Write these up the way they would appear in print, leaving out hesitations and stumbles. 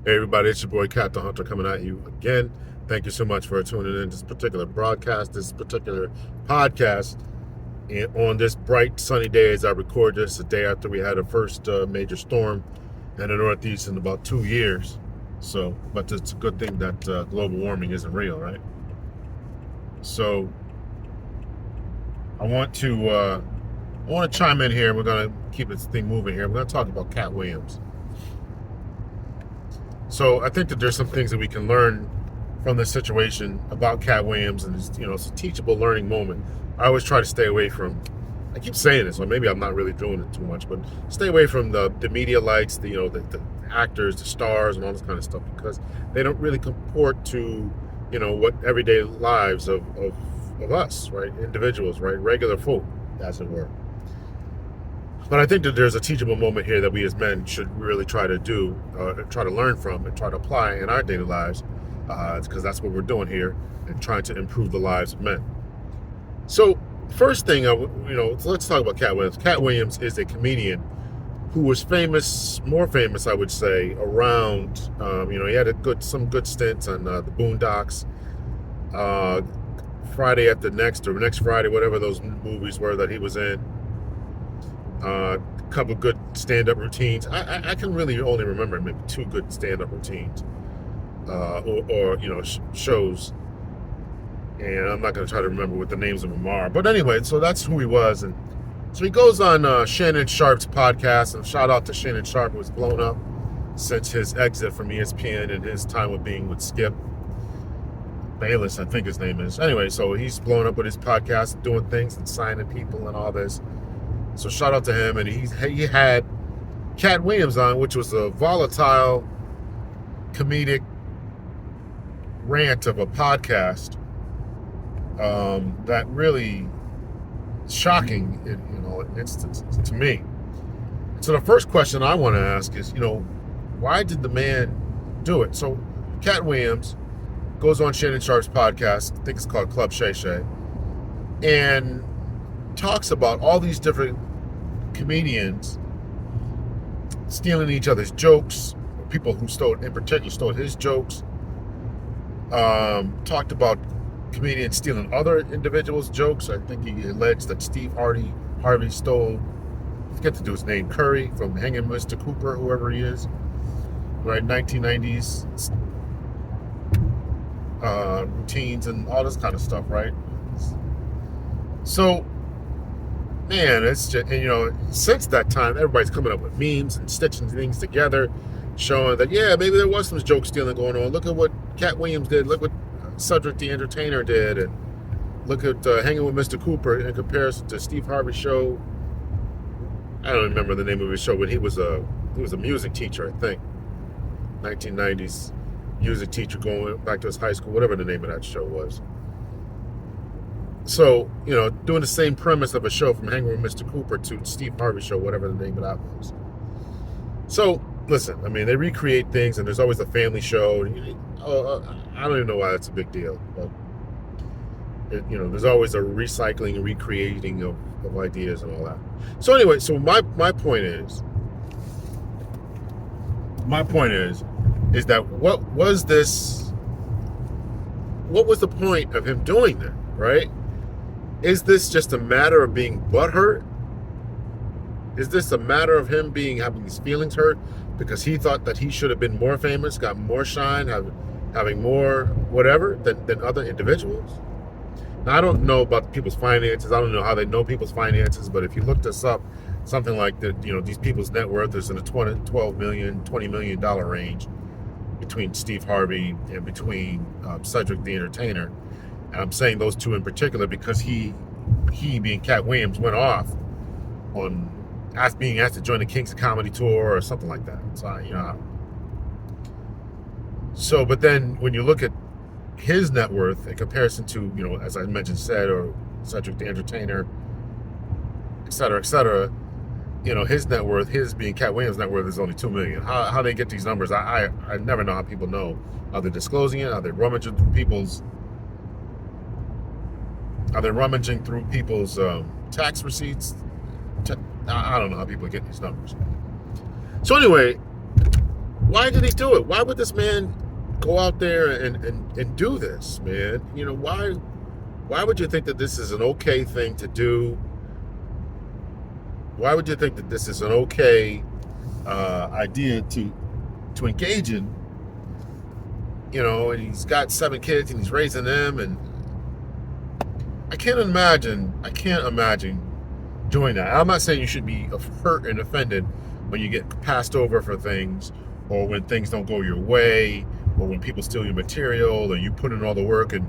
Hey everybody, it's your boy Katt the Hunter coming at you again. Thank you so much for tuning in to this particular broadcast, this particular podcast. And on this bright sunny day as I record this, the day after we had our first major storm in the Northeast in about 2 years. So, but it's a good thing that global warming isn't real, right? So, I want to chime in here. We're gonna keep this thing moving here. We're gonna talk about Katt Williams. So I think that there's some things that we can learn from this situation about Katt Williams, and it's a teachable learning moment. I always try to stay away from. I keep saying this, or maybe I'm not really doing it too much, but stay away from the media lights, the actors, the stars, and all this kind of stuff, because they don't really comport to what everyday lives of us, right? Individuals, right? Regular folk, as it were. But I think that there's a teachable moment here that we as men should really try to do, try to learn from, and try to apply in our daily lives, because that's what we're doing here, and trying to improve the lives of men. So, first thing, let's talk about Katt Williams. Katt Williams is a comedian who was famous, more famous, I would say, around. He had some good stints on the Boondocks, Friday After Next, or Next Friday, whatever those movies were that he was in. A couple good stand-up routines. I can really only remember maybe two good stand-up routines, or shows, and I'm not going to try to remember what the names of them are. But anyway, so that's who he was, and so he goes on Shannon Sharpe's podcast. And shout out to Shannon Sharpe, who was blown up since his exit from ESPN and his time with being with Skip Bayless, I think his name is. Anyway, so he's blown up with his podcast, doing things and signing people and all this. So shout out to him, and he had Katt Williams on, which was a volatile, comedic rant of a podcast that really shocking, in instance to me. So the first question I want to ask is, why did the man do it? So Katt Williams goes on Shannon Sharpe's podcast, I think it's called Club Shay Shay, and talks about all these different comedians stealing each other's jokes, people who in particular stole his jokes. Talked about comedians stealing other individuals' jokes. I think he alleged that Steve Harvey stole, I forget the dude's name, Curry from Hanging Mr. Cooper, whoever he is, right? 1990s routines and all this kind of stuff, right? So, man, it's just, since that time, everybody's coming up with memes and stitching things together, showing that, yeah, maybe there was some joke stealing going on. Look at what Katt Williams did. Look what Cedric the Entertainer did. And look at Hanging with Mr. Cooper in comparison to Steve Harvey's show. I don't remember the name of his show, but he was a music teacher, I think. 1990s music teacher going back to his high school, whatever the name of that show was. So, doing the same premise of a show from Hanging with Mr. Cooper to Steve Harvey's show, whatever the name of that was. So, listen, they recreate things, and there's always a family show. I don't even know why that's a big deal, but, there's always a recycling and recreating of ideas and all that. So anyway, so my point is that what was the point of him doing that, right? Is this just a matter of being butthurt? Is this a matter of him having his feelings hurt because he thought that he should have been more famous, got more shine, having more whatever than other individuals? Now, I don't know about people's finances. I don't know how they know people's finances, but if you look this up, something like that, these people's net worth is in the $12 million, $20 million range between Steve Harvey and between Cedric the Entertainer. And I'm saying those two in particular because he being Katt Williams, went off on being asked to join the Kings of Comedy tour or something like that. So, but then when you look at his net worth in comparison to, as I mentioned, or Cedric the Entertainer, et cetera, his net worth, his being Katt Williams' net worth is only $2 million. How they get these numbers, I never know how people know. Are they disclosing it? Are they rummaging through people's tax receipts? I don't know how people get these numbers. So anyway, why did he do it? Why would this man go out there and do this, man? Why would you think that this is an okay thing to do? Why would you think that this is an okay idea to engage in? And he's got 7 kids and he's raising them, and I can't imagine doing that. I'm not saying you should be hurt and offended when you get passed over for things, or when things don't go your way, or when people steal your material, or you put in all the work and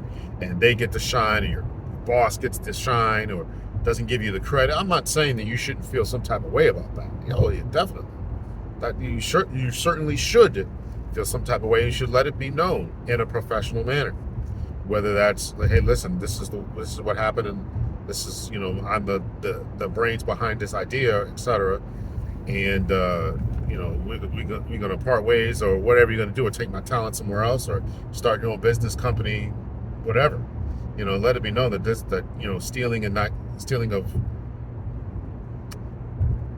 they get to shine, or your boss gets to shine, or doesn't give you the credit. I'm not saying that you shouldn't feel some type of way about that. Yeah, definitely. That you certainly should feel some type of way. You should let it be known in a professional manner. Whether that's, hey, listen, this is what happened, and this is, I'm the brains behind this idea, etc. And we're gonna part ways, or whatever you're gonna do, or take my talent somewhere else, or start your own business company, whatever. Let it be known that stealing of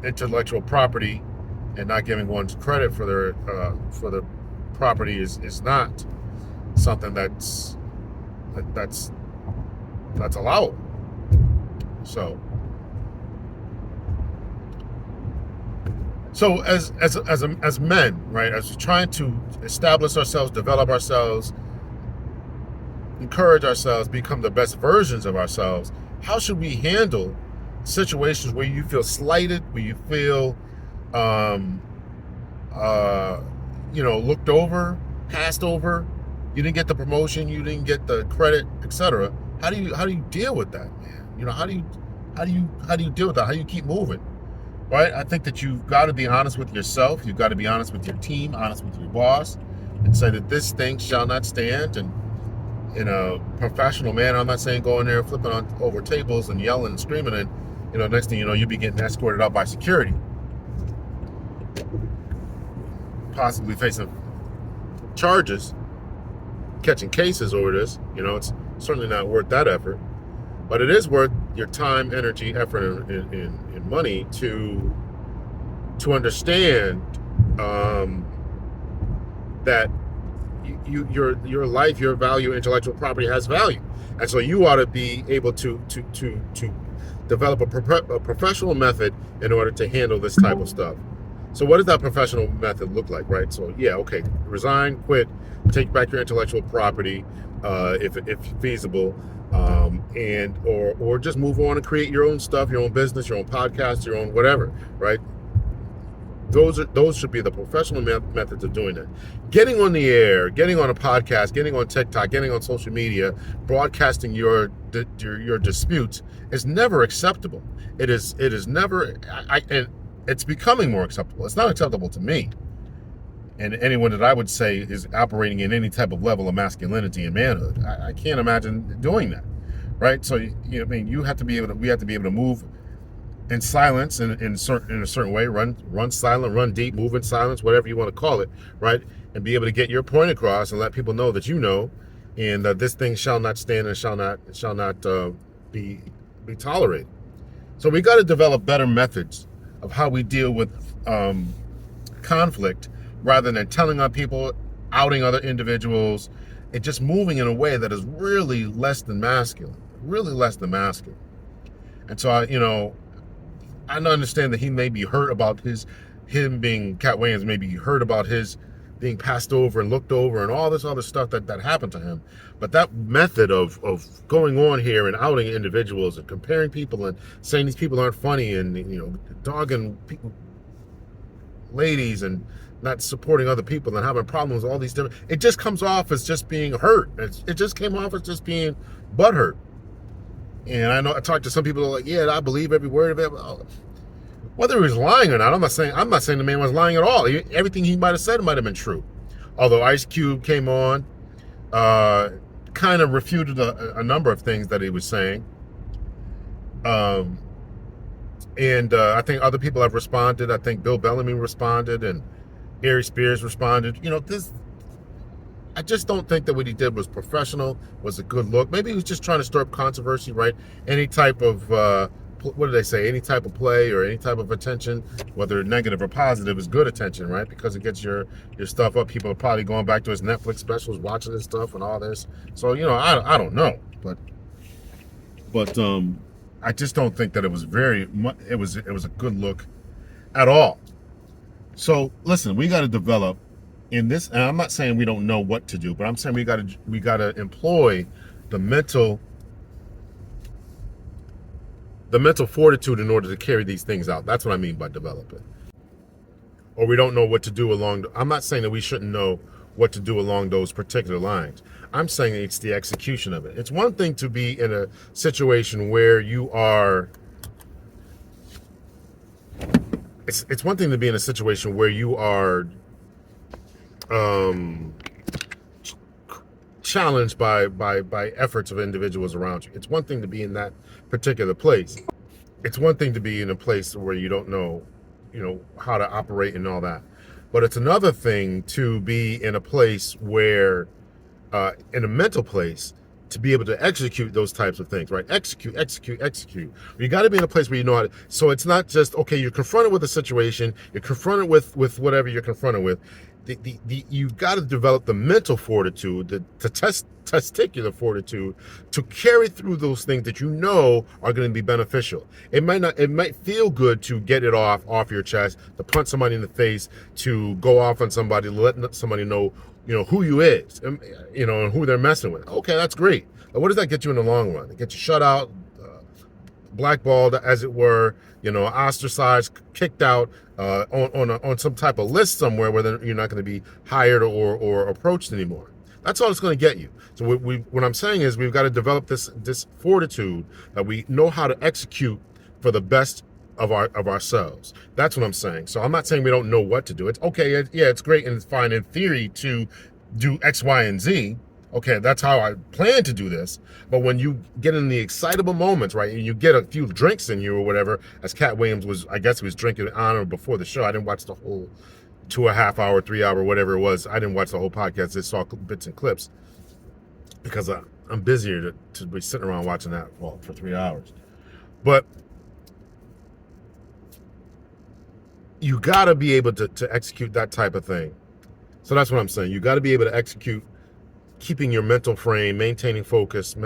intellectual property and not giving one's credit for the property is not something that's allowable. So as men, right, as we're trying to establish ourselves, develop ourselves, encourage ourselves, become the best versions of ourselves, how should we handle situations where you feel slighted, where you feel looked over, passed over, you didn't get the promotion, you didn't get the credit, etc. How do you deal with that, man? How do you deal with that? How do you keep moving? Right? I think that you've got to be honest with yourself. You've got to be honest with your team, honest with your boss, and say that this thing shall not stand. And in a professional manner, I'm not saying go in there flipping over tables and yelling and screaming, and next thing you know, you'll be getting escorted out by security, possibly facing charges, catching cases over this. It's certainly not worth that effort, but it is worth your time, energy, effort, and money to understand that your life, your value, intellectual property has value, and so you ought to be able to develop a professional method in order to handle this type of stuff. So what does that professional method look like, right? So resign, quit, take back your intellectual property if feasible, and or just move on and create your own stuff, your own business, your own podcast, your own whatever, right? Those should be the professional methods of doing that. Getting on the air, getting on a podcast, getting on TikTok, getting on social media, broadcasting your disputes is never acceptable. It is never. And it's becoming more acceptable. It's not acceptable to me, and anyone that I would say is operating in any type of level of masculinity and manhood. I can't imagine doing that, right? So we have to be able to move in silence, in a certain way, run silent, run deep, move in silence, whatever you want to call it, right? And be able to get your point across and let people know that and that this thing shall not stand and shall not be tolerated. So we got to develop better methods of how we deal with conflict, rather than telling on people, outing other individuals, and just moving in a way that is really less than masculine. And so I understand that he may be hurt about him being Katt Williams, maybe hurt about his being passed over and looked over and all this other stuff that happened to him. But that method of going on here and outing individuals and comparing people and saying these people aren't funny and dogging people, ladies, and not supporting other people and having problems with all these different, it just comes off as just being hurt. It just came off as just being butthurt. And I know I talked to some people who are like, yeah, I believe every word of it. Whether he was lying or not, I'm not saying the man was lying at all. Everything he might have said might have been true. Although Ice Cube came on, kind of refuted a number of things that he was saying. And I think other people have responded. I think Bill Bellamy responded, and Ari Spears responded. I just don't think that what he did was professional, was a good look. Maybe he was just trying to stir up controversy, right? Any type of what do they say? Any type of play or any type of attention, whether negative or positive, is good attention, right? Because it gets your stuff up. People are probably going back to his Netflix specials, watching his stuff and all this. So I don't know, but I just don't think that it was very much. It was a good look at all. So listen, we got to develop in this, and I'm not saying we don't know what to do, but I'm saying we got to employ the mental fortitude in order to carry these things out. That's what I mean by developing. Or we don't know what to do I'm not saying that we shouldn't know what to do along those particular lines. I'm saying it's the execution of it. It's one thing to be in a situation where you are. It's one thing to be in a situation where you are challenged by efforts of individuals around you. It's one thing to be in that particular place. It's one thing to be in a place where you don't know, how to operate and all that. But it's another thing to be in a place where, in a mental place, to be able to execute those types of things, right? Execute. You got to be in a place where you know how to. So it's not just, okay, you're confronted with a situation, you're confronted with whatever you're confronted with. You got to develop the mental fortitude, the testicular fortitude to carry through those things that you know are going to be beneficial. It might feel good to get it off your chest, to punch somebody in the face, to go off on somebody, let somebody know, who you is, and who they're messing with. Okay, that's great. But what does that get you in the long run? It gets you shut out, blackballed, as it were, ostracized, kicked out, on some type of list somewhere where you're not going to be hired or approached anymore. That's all it's going to get you. So what I'm saying is we've got to develop this fortitude that we know how to execute for the best of ourselves. That's what I'm saying. So I'm not saying we don't know what to do. It's okay. Yeah, it's great and it's fine in theory to do X, Y, and Z. Okay, that's how I plan to do this. But when you get in the excitable moments, right, and you get a few drinks in you or whatever, as Katt Williams he was drinking on or before the show. I didn't watch the whole 2.5 hour, 3 hour, whatever it was. I didn't watch the whole podcast. I just saw bits and clips because I'm busier to be sitting around watching that for 3 hours. But you got to be able to execute that type of thing. So that's what I'm saying. You got to be able to execute, keeping your mental frame, maintaining focus, and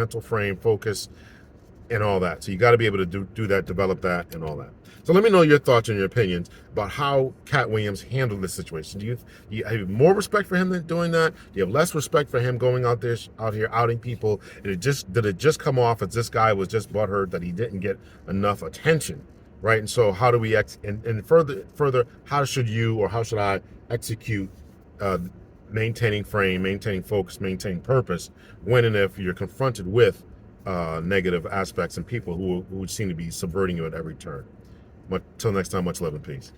all that. So you got to be able to do that, develop that, and all that. So let me know your thoughts and your opinions about how Katt Williams handled this situation. Do you have more respect for him than doing that? Do you have less respect for him going out here outing people? Did it just come off as this guy was just butthurt that he didn't get enough attention, right? And so how do we and further, how should I execute maintaining frame, maintaining focus, maintaining purpose when and if you're confronted with negative aspects and people who seem to be subverting you at every turn? Till next time, much love and peace.